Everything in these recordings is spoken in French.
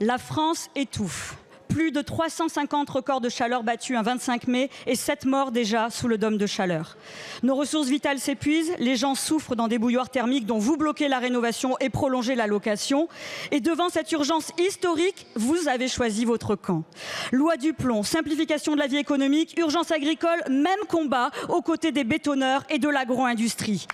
La France étouffe. Plus de 350 records de chaleur battus un 25 mai et 7 morts déjà sous le dôme de chaleur. Nos ressources vitales s'épuisent, les gens souffrent dans des bouilloires thermiques dont vous bloquez la rénovation et prolongez la location. Et devant cette urgence historique, vous avez choisi votre camp. Loi du plomb, simplification de la vie économique, urgence agricole, même combat aux côtés des bétonneurs et de l'agro-industrie.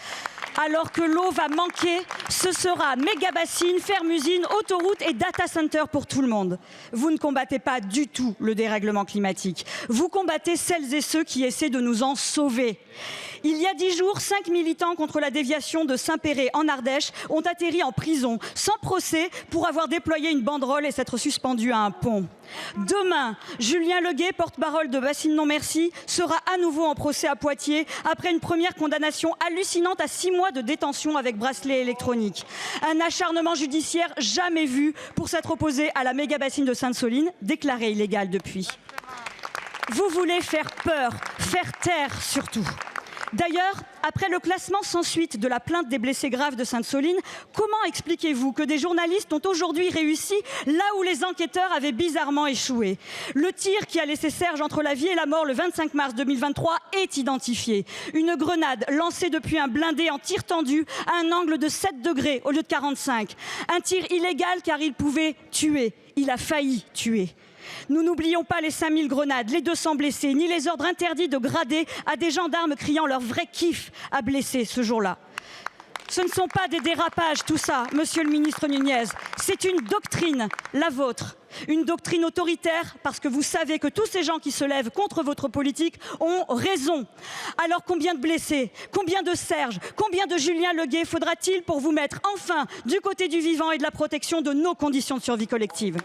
Alors que l'eau va manquer, ce sera méga-bassines, fermes-usines, autoroutes et data centers pour tout le monde. Vous ne combattez pas du tout le dérèglement climatique. Vous combattez celles et ceux qui essaient de nous en sauver. Il y a 10 jours, 5 militants contre la déviation de Saint-Péray en Ardèche ont atterri en prison, sans procès, pour avoir déployé une banderole et s'être suspendus à un pont. Demain, Julien Leguet, porte-parole de Bassines Non Merci, sera à nouveau en procès à Poitiers après une première condamnation hallucinante à 6 mois de détention avec bracelet électronique. Un acharnement judiciaire jamais vu pour s'être opposé à la méga-bassine de Sainte-Soline, déclarée illégale depuis. Vous voulez faire peur, faire taire surtout. D'ailleurs, après le classement sans suite de la plainte des blessés graves de Sainte-Soline, comment expliquez-vous que des journalistes ont aujourd'hui réussi là où les enquêteurs avaient bizarrement échoué? Le tir qui a laissé Serge entre la vie et la mort le 25 mars 2023 est identifié. Une grenade lancée depuis un blindé en tir tendu à un angle de 7 degrés au lieu de 45. Un tir illégal car il pouvait tuer. Il a failli tuer. Nous n'oublions pas les 5000 grenades, les 200 blessés, ni les ordres interdits de grader à des gendarmes criant leur vrai kiff à blesser ce jour-là. Ce ne sont pas des dérapages, tout ça, monsieur le ministre Nunez. C'est une doctrine, la vôtre. Une doctrine autoritaire parce que vous savez que tous ces gens qui se lèvent contre votre politique ont raison. Alors combien de blessés, combien de Serge, combien de Julien Leguet faudra-t-il pour vous mettre enfin du côté du vivant et de la protection de nos conditions de survie collective ?